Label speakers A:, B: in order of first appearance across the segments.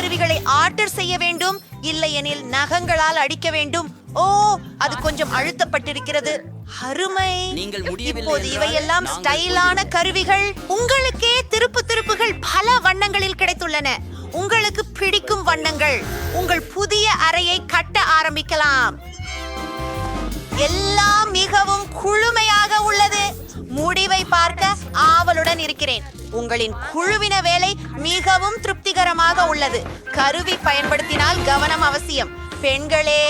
A: கருவிகளை ஆர்டர் செய்ய வேண்டும், இல்லையெனில் நகங்களால் அடிக்க வேண்டும். ஓ, அது கொஞ்சம் அழுத்தப்பட்டிருக்கிறது. அருமை. இப்போது இவையெல்லாம் ஸ்டைலான கருவிகள். உங்களுக்கே திருப்புகள் பல வண்ணங்களில் கிடைத்துள்ளன. உங்களுக்கு பிடிக்கும் வண்ணங்கள். உங்கள் புதிய அறையை கட்ட ஆரம்பிக்கலாம். எல்லாம் மிகவும் குளுமையாக உள்ளது. முடிவை பார்க்க ஆவலுடன் இருக்கிறேன். உங்களின் குழுவின வேலை மிகவும் திருப்திகரமாக உள்ளது. கருவி பயன்படுத்தினால் கவனம் அவசியம். பெண்களே,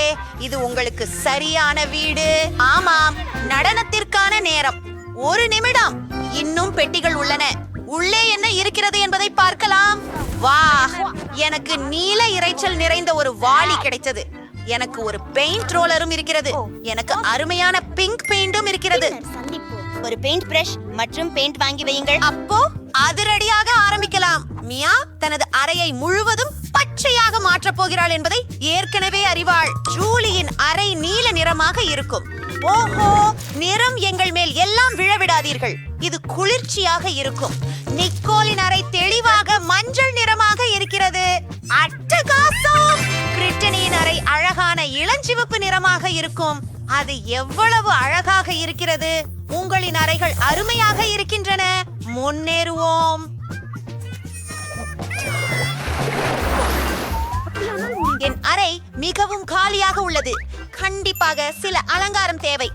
A: இது உங்களுக்கு சரியான வீடு. ஆமாம், நடனத்திற்கான நேரம். ஒரு நிமிடம். இன்னும் பெட்டிகள் உள்ளன. உள்ளே என்ன இருக்கிறது என்பதை பார்க்கலாம். வா, எனக்கு நீல இரைச்சல் நிறைந்த ஒரு வாளி கிடைத்தது. எனக்கு ஒரு பெயிண்ட் ரோலரும் இருக்கிறது. எனக்கு அருமையான பிங்க் பெயிண்டும் இருக்கிறது.
B: ஒரு பெயிண்ட் பிரஷ் மற்றும் பெயிண்ட் வாங்கி வையுங்கள்.
A: அப்போ அதிரடியாக ஆரம்பிக்கலாம். மியா தனது அறையை முழுவதும் பச்சையாக மாற்றப் போகிறாள் என்பதை ஏற்கனவே அறிவாள். ஜூலியின் அறை நீல நிறமாக இருக்கும். ஓஹோ, நிறம் எங்கள் மேல் எல்லாம் விழவிடாதீர்கள். இது குளிர்ச்சியாக இருக்கும். நிக்கோலின் அறை தெளிவாக மஞ்சள் நிறமாக இருக்கிறது. அட்டகாசம். பிரிட்டனியின் அறை அழகான இளஞ்சிவப்பு நிறமாக இருக்கும். அது எவ்வளவு அழகாக இருக்கிறது. உங்களின் அறைகள் அருமையாக இருக்கின்றன. முன்னேறுவோம். என் அறை மிகவும் காலியாக உள்ளது. கண்டிப்பாக சில அலங்காரம் தேவை.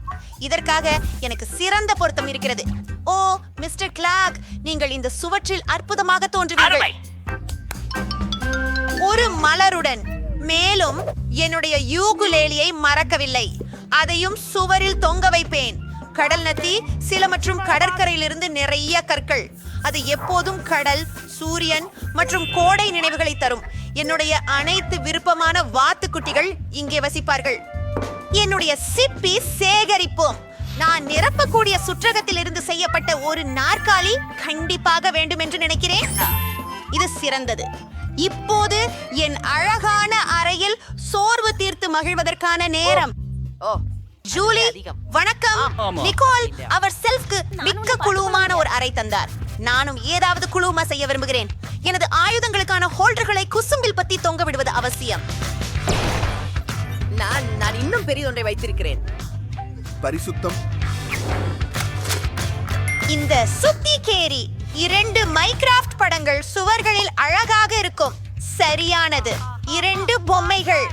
A: இதற்காக எனக்கு சிறந்த பொருத்தம் இருக்கிறது. ஓ, மிஸ்டர் கிளார்க், நீங்கள் இந்த சுவற்றில் அற்புதமாக தோன்றுவீர்கள். ஒரு மலருடன். மேலும் என்னுடைய யூகுலேலியை மறக்கவில்லை. அதையும் சுவரில் தொங்க வைப்பேன். கடல் நத்தி, சில மற்றும் கடற்கரையிலிருந்து நிறைய கற்கள். அது எப்போதும் கடல், சூரியன் மற்றும் கோடை நினைவுகளை தரும். என்னுடைய அனைத்து விருப்பமான வாத்துக்குட்டிகள் இங்கே வசிப்பார்கள். என்னுடைய சிப்பி சேகரிப்போம். நான் நிரப்பக்கூடிய சுற்றகத்தில் இருந்து செய்யப்பட்ட ஒரு நாற்காலி கண்டிப்பாக வேண்டும் என்று நினைக்கிறேன். இது சிறந்தது. இப்போது என் அழகான அறையில் சோர்வு தீர்த்து மகிழ்வதற்கான நேரம். ஜூலி, வணக்கம். நிக்கோல் அவர் செல்ஃப்க்கு மிக்க குழுவுமான ஒரு அறை தந்தார். நானும் ஏதாவது குழுவுமா செய்ய விரும்புகிறேன். எனது ஆயுதங்களுக்கான ஹோல்டர்களை குசும்பில் பத்தி தொங்க விடுவது அவசியம். நான் இன்னும் பெரியதொன்றை வைத்திருக்கிறேன்.
C: பரிசுத்தம்.
A: இந்த சுத்தி கேரி 2 மைக்ராஃப்ட் படங்கள் சுவர்களில் அழகாக இருக்கும். சரியானது. 2 பொம்மைகள்.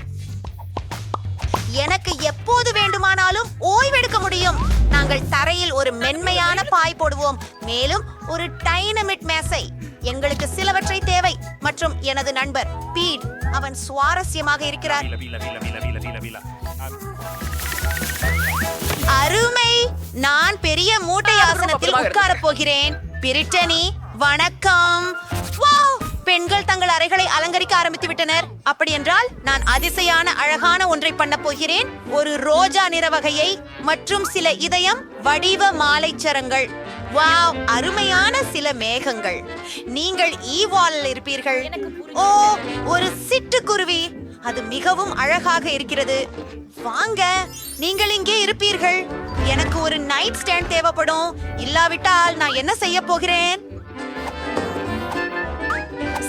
A: எனக்கு எப்போது வேண்டுமானாலும் ஓய்வெடுக்க முடியும். நாங்கள் தரையில் ஒரு மென்மையான பாய் போடுவோம். மேலும் ஒரு டைனமிட் மேசை. எங்களுக்கு சிலவற்றை தேவை. மற்றும் எனது நண்பர் பீட், அவன் சுவாரஸ்யமாக இருக்கிறார். அருமை. நான் பெரிய மூட்டை ஆசனத்தில் உட்காரப் போகிறேன். பிரிட்டனி, வணக்கம். வாவ், பெண்கள் தங்கள் அறைகளை அலங்கரிக்க ஆரம்பித்து விட்டனர். அப்படி என்றால் நான் அதிசயான அழகான ஒன்றை பண்ண போகிறேன். ஒரு ரோஜா நிற வகையை மற்றும் சில இதயம் வடிவ மாலைச்சரங்கள். வாவ், அருமையான சில மேகங்கள். நீங்கள் ஈவாலில் இருப்பீர்கள். ஓ, ஒரு சிட்டுக்குருவி. அது மிகவும் அழகாக இருக்கிறது. வாங்க, நீங்கள் இங்கே இருப்பீர்கள். எனக்கு ஒரு நைட் ஸ்டாண்ட் தேவைப்படும். இல்லாவிட்டால் நான் என்ன செய்ய போகிறேன்?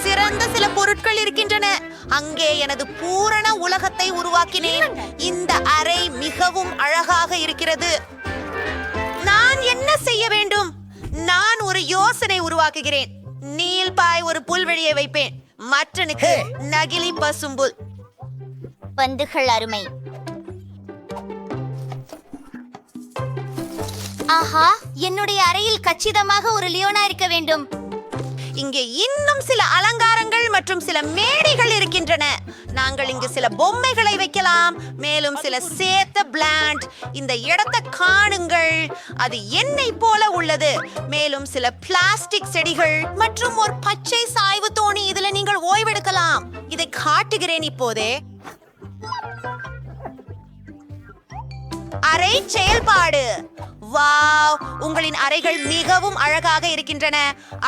A: சிறந்த சில பொருட்கள் இருக்கின்றன. அங்கே எனது பூரண உலகத்தை உருவாக்கினேன். இந்த அறை மிகவும் அழகாக இருக்கிறது. நான் என்ன செய்ய வேண்டும்? நான் ஒரு யோசனை உருவாக்குகிறேன். நீல்பாய் ஒரு புல்வெளியை வைப்பேன். மற்றனுக்கு நகிலி பசும்புல்.
B: பந்துகள் அருமை. ஆஹா, என்னுடைய அறையில் கச்சிதமாக ஒரு லியோனா இருக்க வேண்டும்.
A: இங்கே இன்னும் சில அலங்காரங்கள் மற்றும் சில மேடைகள் இருக்கின்றன. நாங்கள் இங்கு சில பொம்மைகளை வைக்கலாம். மேலும் சில சேத்த பிளாண்ட். இந்த இடத்தை காணுங்கள். அது என்னை போல உள்ளது. மேலும் சில பிளாஸ்டிக் செடிகள் மற்றும் ஒரு பச்சை சாய்வு தோணி. இதுல நீங்கள் ஓய்வெடுக்கலாம். இதை காட்டுகிறேன் இப்போதே. அறை செயல்பாடு. வாவ், உங்களின் அறைகள் மிகவும் அழகாக இருக்கின்றன.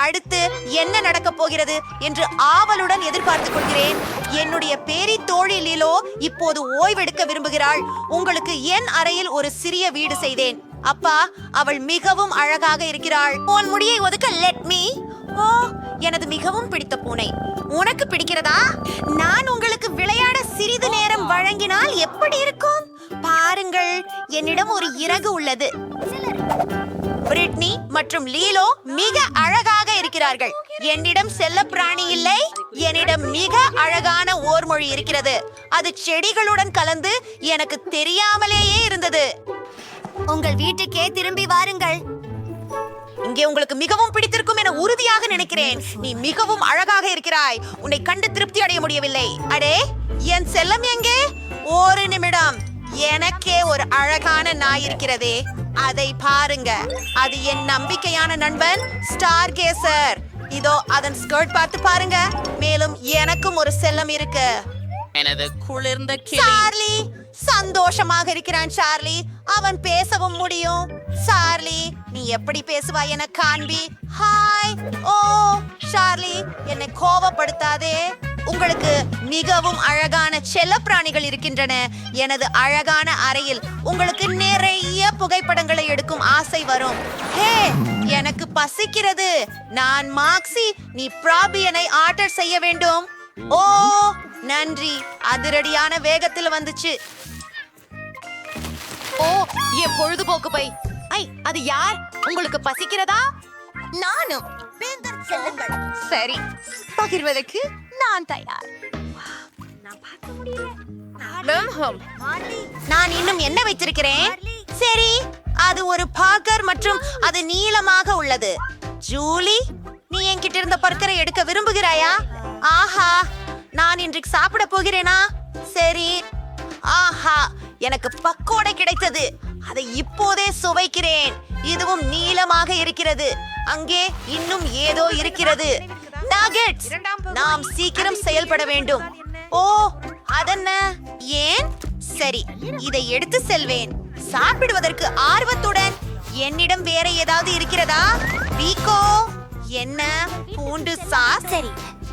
A: அடுத்து என்ன நடக்கப் போகிறது என்று ஆவலுடன் எதிர்பார்த்துக் கொள்கிறேன். என்னுடைய பேரி தோழி லிலோ இப்போது ஓய்வெடுக்க விரும்புகிறாள். உங்களுக்கு என் அறையில் ஒரு சிறிய வீடு செய்தேன். அப்பா, அவள் மிகவும் அழகாக இருக்கிறாள். உன் முடியை ஒதுக்க லெட் மீ. ஓ, எனது மிகவும் பிடித்த பூனை. உனக்கு பிடிக்கிறதா? நான் உங்களுக்கு விளையாட சிறிது நேரம் வழங்கினால் எப்படி இருக்கும்? பாருங்கள், என்னிடம் ஒரு இறகு உள்ளது. பிரிட்னி மற்றும் லீலோ மிக அழகாக இருக்கிறார்கள். என்னிடம் செல்லப்பிராணி இல்லை. என்னிடம் மிக அழகான ஓர்மொழி இருக்கிறது. அது செடிகளுடன் கலந்து எனக்கு தெரியாமலேயே இருந்தது.
B: உங்கள் வீட்டுக்கே திரும்பி வாருங்கள்.
A: இங்கே உங்களுக்கு மிகவும் பிடித்திருக்கும் என உறுதியாக நினைக்கிறேன். நீ மிகவும் அழகாக இருக்கிறாய். உன்னை கண்டு திருப்தி அடைய முடியவில்லை. அடே, என் செல்லம் எங்கே? ஒரு நிமிடம். எனக்கே ஒரு அழகான நாய் இருக்கிறதே, அதை பாருங்க. அது என் நம்பிக்கையான நண்பன் ஸ்டார் கேசர். இதோ அதன் ஸ்கர்ட் பார்த்து பாருங்க. மேலும் எனக்கும் ஒரு செல்லம் இருக்கு.
D: எனது குளிர்ந்த கிளி.
A: சார்லி சந்தோஷமாக இருக்கிறான். சார்லி, அவன் பேசவும் முடியும். சார்லி, நீ எப்படி பேசுவாய் என காண்பி. ஹாய். ஓ சார்லி, என்னை கோபப்படுத்தாதே. உங்களுக்கு மிகவும் அழகான செல்லப்பிராணிகள் இருக்கின்றன. எனது அழகான அறையில் உங்களுக்கு நிறைய புகைப்படங்களை எடுக்கும் ஆசை வரும். ஹே, எனக்கு பசிக்கிறது. நான் மாக்ஸி. நீ ப்ராபியனை ஆர்டர் செய்ய வேண்டும். ஓ நன்றி, அதிரடியான வேகத்தில் வந்துச்சு. ஓ, என் பொழுதுபோக்கு பை. ஐ, அது யார்? உங்களுக்கு பசிக்கிறதா?
B: நானும். செல்லுங்கள்.
A: சரி, பகிர்வதற்கு நான் தயார். நான் இன்னும் என்ன வைத்திருக்கிறேன்? சரி, அது ஒரு பார்க்கர் மற்றும் அது நீளமாக உள்ளது. ஜூலி, நீ என்கிட்ட இருந்த பர்கரை எடுக்க விரும்புகிறாயா? ஆஹா, நான் இன்றைக்கு சாப்பிட போகிறேனா? சரி. ஆஹா, எனக்கு பக்கோடை கிடைத்தது. அதை இப்போதே சுவைக்கிறேன். இதுவும் நீளமாக இருக்கிறது. அங்கே இன்னும் ஏதோ இருக்கிறது. நகெட்ஸ். நாம் சீக்கிரம் செயல்பட வேண்டும். ஓ, அதென்ன? ஏன்? சரி, இதை எடுத்து செல்வேன். சாப்பிடுவதற்கு ஆர்வத்துடன். என்னிடம் வேற ஏதாவது இருக்கிறதா? பீக்கோ, என்ன? பூண்டு சாஸ்.
B: சரி,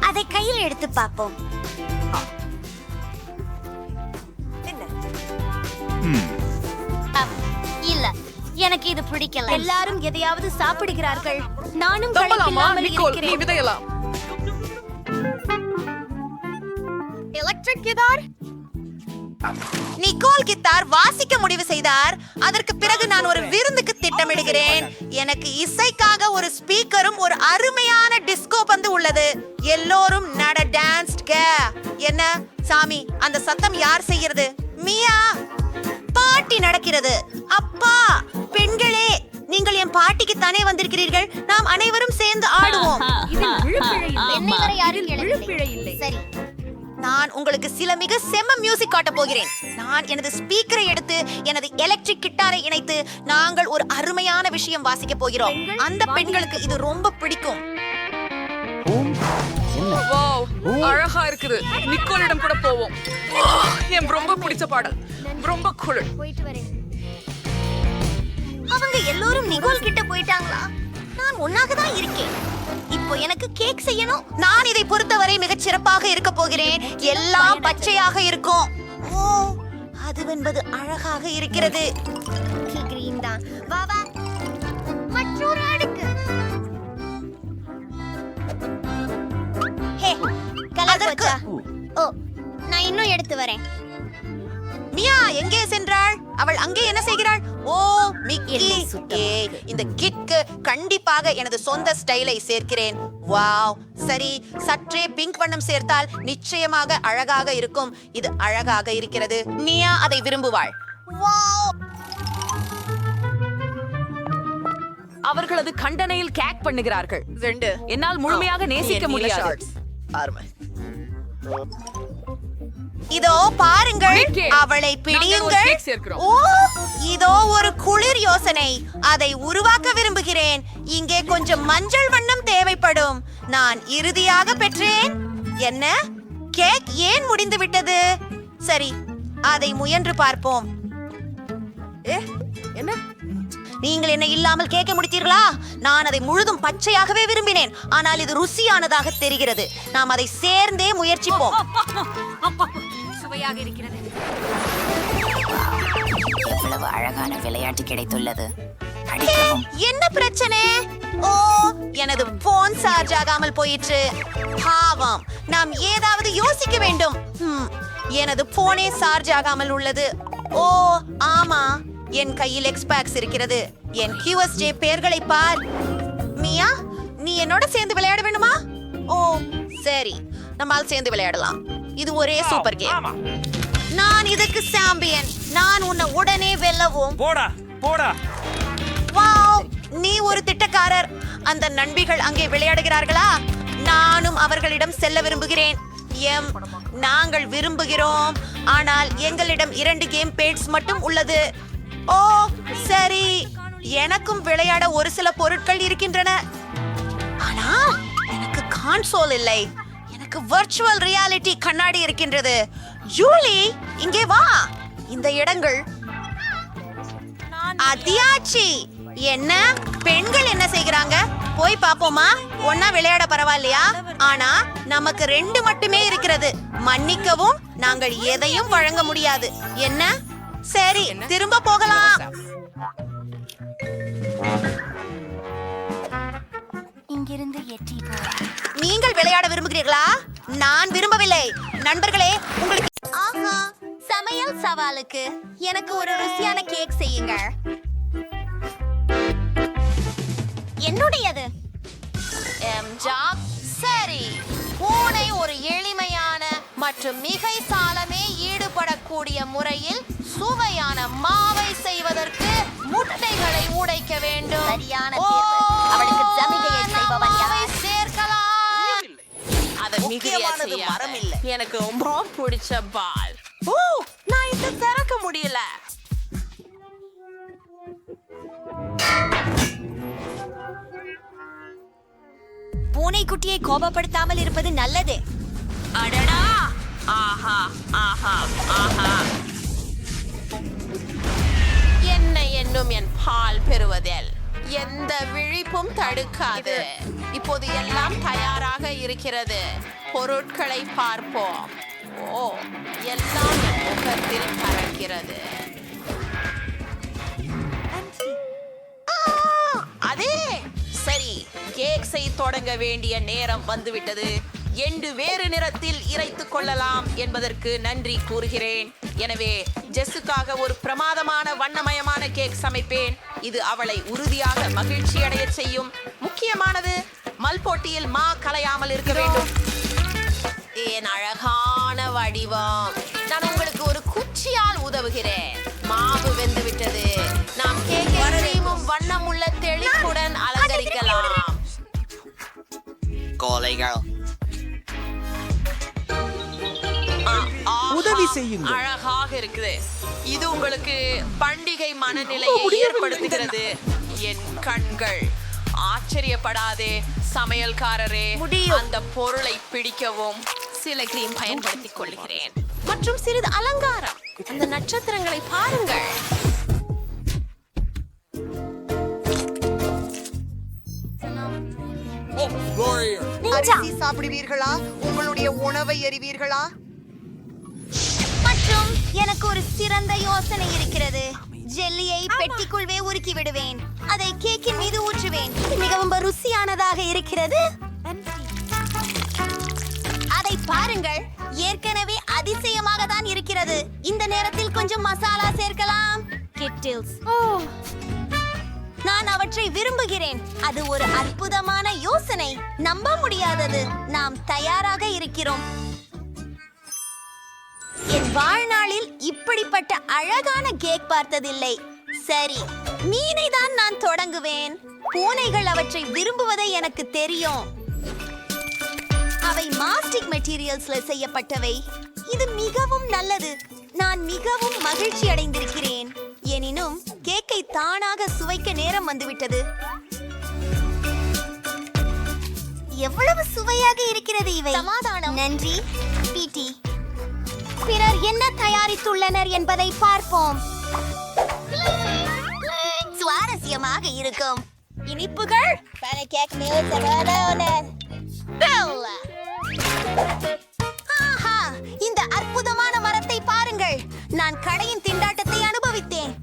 B: அதை கையில் எடுத்து பார்ப்போம். இல்ல, எனக்கு இது பிடிக்கல. எல்லாரும் எதையாவது சாப்பிடுகிறார்கள். நானும் களைப்பில்லாமல் இருக்கிறேன்.
A: Electric guitar. நிக்கோல் கித்தார் வாசிக்க முடிவு செய்தார். அதற்கு பிறகு நான் ஒரு விருந்துக்கு திட்டமிடுகிறேன். எனக்கு இசைக்காக ஒரு ஸ்பீக்கரும் ஒரு அருமையான டிஸ்கோ பந்து உள்ளது. எல்லோரும் நட டான்ஸ். என்ன சாமி, அந்த சத்தம் யார் செய்கிறது? மியா. பாட்டி நடக்கிறது. அப்பா, பெண்களே, நீங்கள் என் பாட்டிக்கு தானே வந்திருக்கிறீர்கள். நாம் அனைவரும் சேர்ந்து ஆடுவோம்.
B: என்னை வரை யாரும் கேளவில்லை. சரி,
A: நான் உங்களுக்கு சில மிக செம்ம மியூசிக் காட்ட போகிறேன். நான் எனது ஸ்பீக்கரை எடுத்து எனது எலக்ட்ரிக் கிட்டாரை இணைத்து நாங்கள் ஒரு அருமையான விஷயம் வாசிக்க போகிறோம். அந்த பெண்களுக்கு இது ரொம்ப பிடிக்கும்.
E: அழகா இருக்குது. நிக்கோலிடம் கூட போவோம். என் ரொம்ப பிடிச்ச பாடல். ரொம்ப குளிர்.
B: போயிட்டு வரேன். அவங்க எல்லோரும் நிகோல் கிட்ட போயிட்டாங்களா? நான் ஒன்னாக தான் இருக்கேன். இப்போ எனக்கு கேக் செய்யணும்.
A: நான் இதை பொறுத்தவரை மிகச் சிறப்பாக இருக்க போகிறேன். எல்லாம் பச்சையாக இருக்கும். ஓ, அதுவென்பது அழகாக இருக்கிறது.
B: கிரீன் தான். வா வா, மற்றொரு அடுக்கு. ஹே, கலர் போச்சா? ஓ, நான் இன்னும் எடுத்து வரேன்.
A: மியா எங்கே சென்றாள்? அவள் அங்கே என்ன செய்கிறாள்? ஓ, மிக்கி. ஏய், இந்த கிட்க்கு கண்டிப்பாக எனது சொந்த ஸ்டைலை சேர்க்கிறேன். வாவ், சரி, சற்றே பிங்க் வண்ணம் சேர்த்தால் நிச்சயமாக அழகாக இருக்கும். இது அழகாக இருக்கிறது. மியா அதை விரும்புவாள். வாவ்.
E: அவர்களது கண்டனையில் கேக் பண்ணுகிறார்கள். என்னால் முழுமையாக நேசிக்க முடியாது.
A: இதோ பாருங்கள்,
E: Okay.
A: அவளை
E: நாங்கள் ஒரு
A: பிடியுங்கள்.
E: cake சேர்க்கிறோம்.
A: ஓ, இதோ ஒரு குளிர் யோசனை. அதை உருவாக்க விரும்புகிறேன். இங்கே கொஞ்சம் மஞ்சள் வண்ணம் தேவைப்படும். நான் இறுதியாக பெற்றேன். என்ன? கேக் ஏன் முடிந்து விட்டது? சரி, அதை முயன்று பார்ப்போம். என்ன? நீங்கள் என்ன இல்லாமல் கேட்க முடித்தீர்களா? நான் அதை முழுதும் பச்சையாகவே விரும்பினேன். ஆனால் இது ருசியானதாக தெரிகிறது. நாம் அதை சேர்ந்தே முயற்சிப்போம்.
B: சுவையாக இருக்கிறது.
F: எவ்வளவு அழகான விளையாட்டு கிடைத்துள்ளது.
A: என்ன பிரச்சனை? ஓ, எனது போன் சார்ஜ் ஆகாமல் போயிற்று. பாவம், நாம் ஏதாவது யோசிக்க வேண்டும். எனது போனே சார்ஜ் ஆகாமல் உள்ளது. ஓ ஆமா, என் கையில் எக்ஸ்பாக்ஸ் இருக்கிறது. என் QSJ பெயர்களை பார். மியா, நீ என்னோட சேர்ந்து விளையாட வேண்டுமா? ஓ சரி, நம்மால் சேர்ந்து விளையாடலாம். இது ஒரே சூப்பர் கேம். நான் இதுக்கு சாம்பியன். நான் உன்னை உடனே வெல்லவும்.
F: போடா.
A: வாவ், நீ ஒரு திட்டக்காரர். அந்த நண்பிகள் அங்கே விளையாடுகிறார்களா? நானும் அவர்களிடம் செல்ல விரும்புகிறேன். நாங்கள் விரும்புகிறோம், ஆனால் எங்களிடம் 2 கேம் பேட்ஸ் மட்டும் உள்ளது. ஓ சரி, எனக்கும் விளையாட ஒரு சில பொருட்கள் இருக்கின்றன. ஆனால் எனக்கு கான்சோல் இல்லை. எனக்கு வர்ச்சுவல் ரியாலிட்டி கண்ணாடி இருக்கின்றது. ஜூலி, இங்கே வா. இந்த இடங்கள் அதியாச்சி. என்ன பெண்கள் என்ன செய்கிறாங்க? போய் பாப்போமா? ஒன்னா விளையாட பரவாயில்லையா? ஆனா நமக்கு 2 மட்டுமே இருக்கிறது. மன்னிக்கவும், நாங்கள் எதையும் வழங்க முடியாது. என்ன? சரி, திரும்ப போகலாம்.
B: இங்கிருந்து எட்டி போ.
A: நீங்கள் விளையாட விரும்புகிறீர்களா? நான் விரும்பவில்லை. நண்பர்களே, உங்களுக்கு
B: ஆஹா, சமையல் சவாலுக்கு எனக்கு ஒரு ருசியான கேக் செய்யுங்க. என்னுடையது.
A: ஜாப் சரி. பூனை ஒரு எளிமையான மற்றும் மிகை சாலமே ஈடுபடக்கூடிய முறையில் சுவையான மாவை செய்வதற்கு முட்டைகளை உடைக்க வேண்டும்.
B: சரியான தேர்வு. அவளுக்கு சமிகையை செய்பவன் யார்?
A: சேர்க்கலாம்.
D: அது
A: முக்கியமானது மரம் இல்லை.
D: எனக்கு ரொம்ப பிடிச்ச பால். நான் இதை திறக்க முடியல.
B: பூனைக்குட்டியை கோபப்படுத்தாமல் இருப்பது நல்லது.
D: அடடா! ஆஹா ஆஹா ஆஹா! என்னை என்னும் என் பால் பெறுவதில் எந்த விழிப்பும் தடுக்காது. இப்போது எல்லாம் தயாராக இருக்கிறது. பொருட்களை பார்ப்போம். ஓ, எல்லாம் என் முகத்தில் பறக்கிறது. அதே சரி, கேக்ஸை தொடங்க வேண்டிய நேரம் வந்துவிட்டது. எண்டு வேறு நிறத்தில் இறைத்துக் கொள்ளலாம் என்பதற்கு நன்றி கூறுகிறேன். எனவே ஜெஸ்ஸுக்காக ஒரு பிரமாதமான வண்ணமயமான கேக் சமைப்பேன். இது அவளை உறுதியாக மகிழ்ச்சி அடைய செய்யும். முக்கியமானது, மல்போட்டியில் மா கலையாமல் இருக்க வேண்டும். என் அழகான வடிவம். நான் உங்களுக்கு ஒரு குச்சியால் உதவுகிறேன். மாவு வெந்து விட்டது. நாம் கேக்கை கிரீமும் வண்ணமுள்ள தெளிப்புடன் அலங்கரிக்கலாம். கோலைகள்
F: உதவி செய்யுங்கள்.
D: அழகாக இருக்குது. இது உங்களுக்கு பண்டிகை மனநிலையை ஏற்படுத்துகிறது. என் கண்கள். ஆச்சரியப்படாதே சமையல்காரரே. அந்த பொருளை பிடிக்கவும் சில கிரீம் பயன்படுத்திக் கொள்கிறேன் மற்றும் சிறிது அலங்காரம். அந்த நட்சத்திரங்களை பாருங்கள்.
A: அரிசி சாப்பிடுவீர்களா? உங்களுடைய உணவை எறிவீர்களா?
B: மற்றும் எனக்கு ஒரு சிறந்த யோசனை இருக்கிறது. ஜெல்லியை பெட்டிக்குள்வே உருக்கி விடுவேன். அதை கேக்கின் மீது ஊற்றுவேன். மிகவும் ருசியானதாக இருக்கிறது. அதை பாருங்கள், ஏற்கனவே அதிசயமாக தான் இருக்கிறது. இந்த நேரத்தில் கொஞ்சம் மசாலா சேர்க்கலாம். கிட்டில்ஸ். நான் அவற்றை விரும்புகிறேன். அது ஒரு அற்புதமான யோசனை. நம்ப முடியாதது. நாம் தயாராக இருக்கிறோம். என் வாழ்நாளில் இப்படிப்பட்ட அழகான கேக் பார்த்ததில்லை. சரி, மீனை தான் நான் தொடங்குவேன். பூனைகள் அவற்றை விரும்புவதை எனக்கு தெரியும். அவை மாஸ்டிக் மெட்டீரியல்ஸ்ல செய்யப்பட்டவை. இது மிகவும் நல்லது. நான் மிகவும் மகிழ்ச்சி அடைந்திருக்கிறேன். எனினும் கேக்கை தானாக சுவைக்க நேரம் வந்துவிட்டது. எவ்வளவு சுவையாக இருக்கிறது இவை. சமாதானம். நன்றி பிடி. பிறர் என்ன தயாரித்துள்ளனர் என்பதை பார்ப்போம். சுவாரஸ்யமாக இருக்கும். இனிப்புகள். ஆஹா, இந்த அற்புதமான மரத்தை பாருங்கள். நான் கடையின் திண்டாட்டத்தை அனுபவித்தேன்.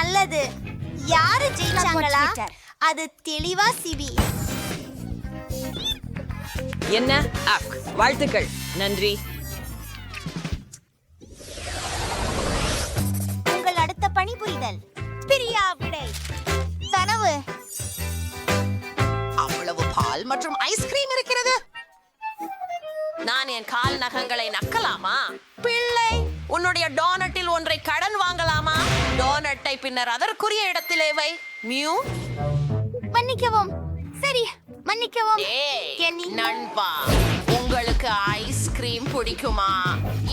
B: நல்லது. யாரு ஜெயிச்சாங்களா? அது தெளிவா சிபி.
D: என்ன அக் வாழ்த்துக்கள், நன்றி.
B: உங்கள் அடுத்த பணிபுரிதல் பிரியா விடை. கனவு.
D: அவ்வளவு பால் மற்றும் ஐஸ்கிரீம் இருக்கிறது. நான் என் கால் நகங்களை நக்கலாமா? பிள்ளை, உன்னுடைய டோனட்டில் ஒன்றை கடன் வாங்கலாமா? டோனட்டை பின்னர் அதற்குரிய இடத்திலே வை. மியூ.
B: மன்னிக்கவும். சரி, மன்னிக்கவும்.
D: ஏய்,
B: கென்னி.
D: நண்பா, உங்களுக்கு ஐஸ்கிரீம் பிடிக்குமா?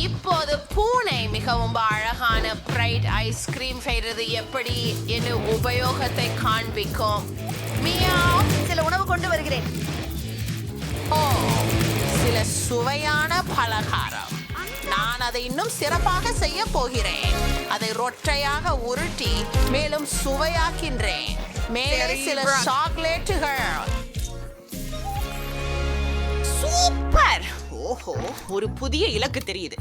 D: இப்போது பூனை மிகவும் அழகான பிரைட் ஐஸ்கிரீம் செய்யறது எப்படி என்று உபயோகத்தை காண்பிக்கும். மியாவ்.
A: சில உணவு கொண்டு வருகிறேன்.
D: ஓ, சில சுவையான பலகாரம். நான் அதை இன்னும் சிறப்பாக செய்ய போகிறேன். அதை ரொட்டையாக உருட்டி மேலும் சுவையாக்கின்றேன். மேலே சில சாக்லேட்டுகள். சூப்பர். ஓஹோ, ஒரு புதிய இலக்கு தெரியுது.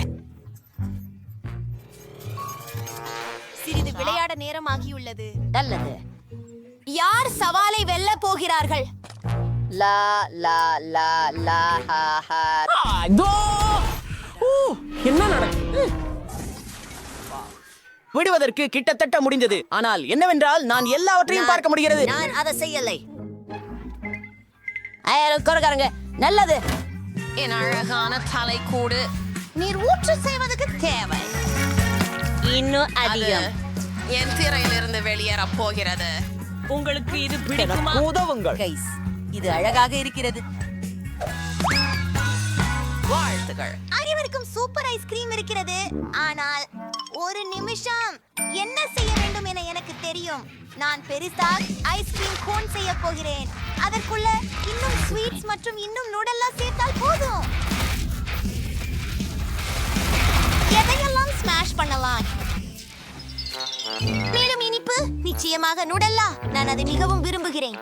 B: சிறிது விளையாட நேரமாகியுள்ளது. நல்லது. யார் சவாலை வெல்ல போகிறார்கள்?
F: லா லா லா லா ஹா ஹா.
G: என்ன நடக்குது? விடுவதற்கு கிட்டத்தட்ட முடிந்தது. ஆனால் என்னவென்றால் நான் எல்லாவற்றையும் பார்க்க முடிகிறது.
F: நான் அதை செய்யலை. கொரக்காரங்க, நல்லது.
D: என் அழகான தலைக்கூடு நீர் ஊற்று செய்வதற்கு தேவை.
F: இன்னும்
D: அது
F: அதிகம்.
D: என் திரையிலிருந்து வெளியேறப் போகிறது. உங்களுக்கு இது பிடிக்குமா?
G: எனக்கு உதவுங்கள்.
F: கைஸ், இது அழகாக இருக்கிறது.
D: வாழ்த்துகள்.
B: அனைவருக்கும் சூப்பர் ஐஸ்கிரீம் இருக்கிறது. ஆனால் ஒரு நிமிஷம், என்ன செய்ய வேண்டும் என எனக்கு தெரியும். நான் பெரிசா ஐஸ்கிரீம் கோன் செய்ய போகிறேன். அதற்குள்ள இன்னும் ஸ்வீட்ஸ் மற்றும் இன்னும் நூடல்லா சேர்த்தால் போதும். எதையெல்லாம் ஸ்மாஷ் பண்ணலாம். மேலும் இனிப்பு, நிச்சயமாக நூடல்லா. நான் அதை மிகவும் விரும்புகிறேன்.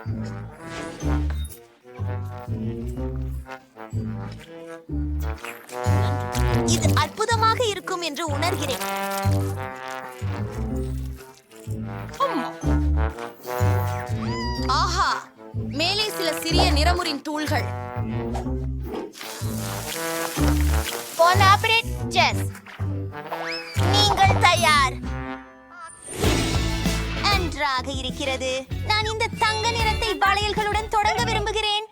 B: இது அற்புதமாக இருக்கும் என்று உணர்கிறேன்.
D: ஆஹா, மேலே சில சிறிய நிறமுறின் தூள்கள்.
B: Collaborate chess. நீங்கள் தயார்? நன்றாக இருக்கிறது. நான் இந்த தங்க நிறத்தை வளையல்களுடன் தொடங்க விரும்புகிறேன்.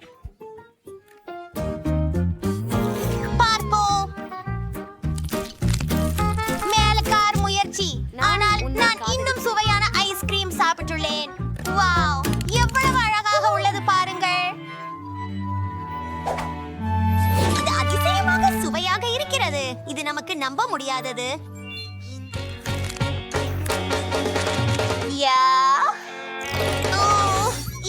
B: பார்ப்போம். மேலக்கார் முயற்சி. ஆனால் நான் இன்னும் சுவையான ஐஸ்கிரீம் சாப்பிட்டுள்ளேன். வாவ், எவ்வளவு அழகாக உள்ளது பாருங்கள். இது அதிசயமாக சுவையாக இருக்கிறது. இது நமக்கு நம்ப முடியாதது. யா. ஓ,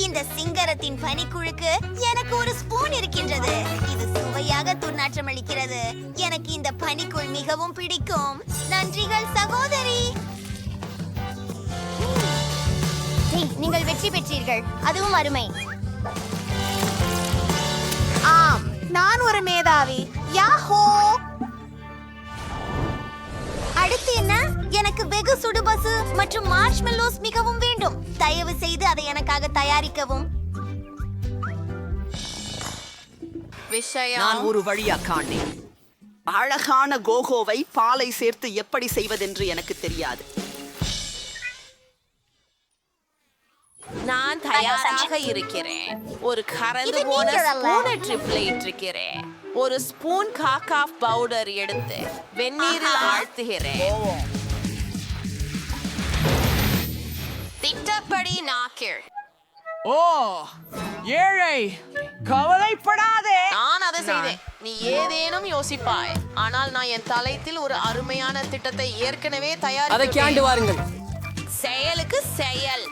B: இந்த சிங்கரத்தின் பனிக்குழுக்கு எனக்கு ஒரு ஸ்பூன் இருக்கின்றது. இது சுவையாக துர்நாற்றம் அளிக்கிறது. எனக்கு இந்த பனிக்குள் மிகவும் பிடிக்கும். நன்றிகள் சகோதரி. நீங்கள் வெற்றி பெற்றீர்கள். அதுவும் அருமை. ஆம், நான் ஒரு மேதாவி. யாஹோ. அடுத்து என்ன? எனக்கு வெகு சுடுபசு மற்றும் மார்ஷ்மெல்லோஸ் மிகவும் வேண்டும். தயவு செய்து அதை எனக்காக தயாரிக்கவும்.
D: விஷயம்
H: நான் ஒரு வழியா காண்டேன். அழகான கோகோவை பாலை சேர்த்து எப்படி செய்வதென்று எனக்கு தெரியாது.
D: நான் தயாராக இருக்கிறேன். ஒரு கறந்து
B: இது
D: போன
B: நீங்கள் அல்ல.
D: ஸ்பூனை ட்ரிப்ளேட் இருக்கிறேன். ஒரு ஸ்பூன் காகாஃப் பவுடர் எடுத்து வெந்நீரில் ஆழ்த்துகிறேன். திட்டப்படி நாக்கிள்.
G: ஓ, ஏழை, கவலைப்படாதே.
D: நான் அதை செய்தேன். நீ ஏதேனும் யோசிப்பாய். ஆனால் நான் என் தலையில் ஒரு அருமையான திட்டத்தை ஏற்கனவே
G: அதை
D: தயாரித்து
G: கேண்டு வாருங்கள்.
D: செயலுக்கு செயல்.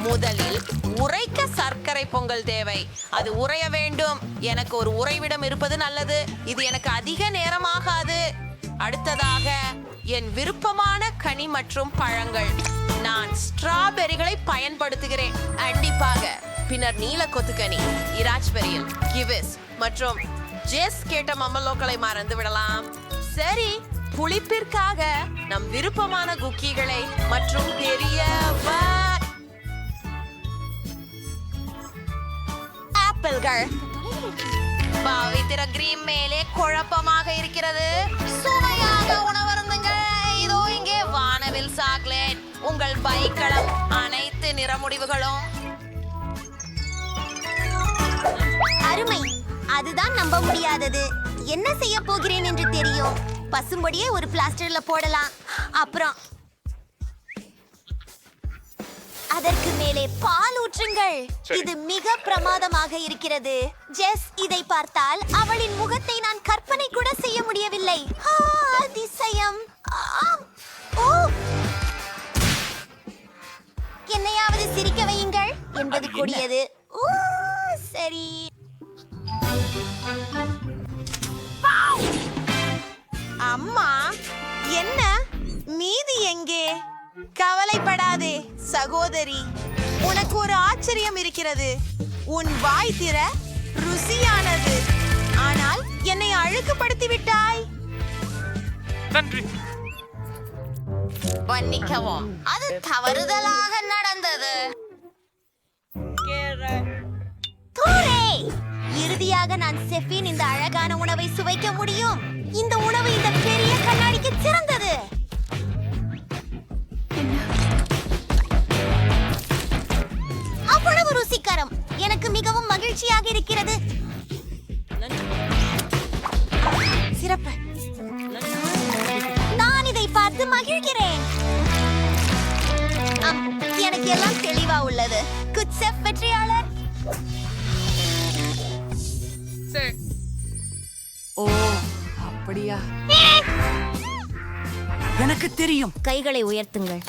D: முதலில் உறைக்க சர்க்கரை பொங்கல் தேவை. அது உறைய வேண்டும். எனக்கு ஒரு உறைவிடம் இருப்பது நல்லது. இது எனக்கு அதிக நேரமாகாது. அடுத்ததாக என் விருப்பமான கனி மற்றும் பழங்கள். நான் ஸ்ட்ராபெரிகளை பயன்படுத்துகிறேன். கண்டிப்பாக. பின்னர் நீல கொத்துக்கனி, இராச்பெரியல், கிவிஸ் மற்றும் ஜெஸ் கேட்ட மம்மலோக்களை மறந்து விடலாம். சரி, புளிப்பிற்காக நம் விருப்பமான குக்கீகளை மற்றும் பெரிய ஆப்பிள்கள். பவித்திர கிரீம் மேலே குழப்பமாக இருக்கிறது. சுவையாக உணவருந்துங்கள். இதோ இங்கே வானவில் சாக்லேட். உங்கள் பைக்களம் அனைத்து நிறமுடிவுகளும்.
B: அருமை. அதுதான் நம்ப முடியாதது. என்ன செய்ய போகிறேன் என்று தெரியும். பசும்பொடியை ஒரு பிளாஸ்டர்ல போடலாம். அப்புறம் அதற்கு மேலே பால் ஊற்றுங்கள். இது மிக பிரமாதமாக இருக்கிறது. ஜெஸ், இதை பார்த்தால் அவளின் முகத்தை நான் கற்பனை கூட செய்ய முடியவில்லை. அதிசயம். ஆம். ஓ, என்னையாவது சிரிக்க வையுங்கள் என்பது கூடியது. ஓ, சரி.
A: அம்மா, என்ன மீதி எங்கே? கவலைப்படாதே சகோதரி, உனக்கு ஒரு ஆச்சரியம் இருக்கிறது. உன் வாய் திற, ருசியானது. ஆனால் என்னை அழுக்குப்படுத்தி விட்டாய்.
D: மன்னிக்கவும், அது தவறுதலாக நடந்தது.
B: தூரே! இறுதியாக நான் செஃபின் இந்த அழகான உணவை சுவைக்க முடியும். இந்த உணவு இந்த பெரிய கண்ணாடிக்கு சிறந்தது. அவ்வளவு ருசிகரம். எனக்கு மிகவும் மகிழ்ச்சியாக இருக்கிறது. சிறப்பு. நான் இதை பார்த்து மகிழ்கிறேன். எனக்கு எல்லாம் தெளிவா உள்ளது. குட் செஃப் வெற்றியாளர்.
E: சரி. ஓ, அப்படியா?
G: எனக்கு தெரியும்.
B: கைகளை உயர்த்துங்கள்.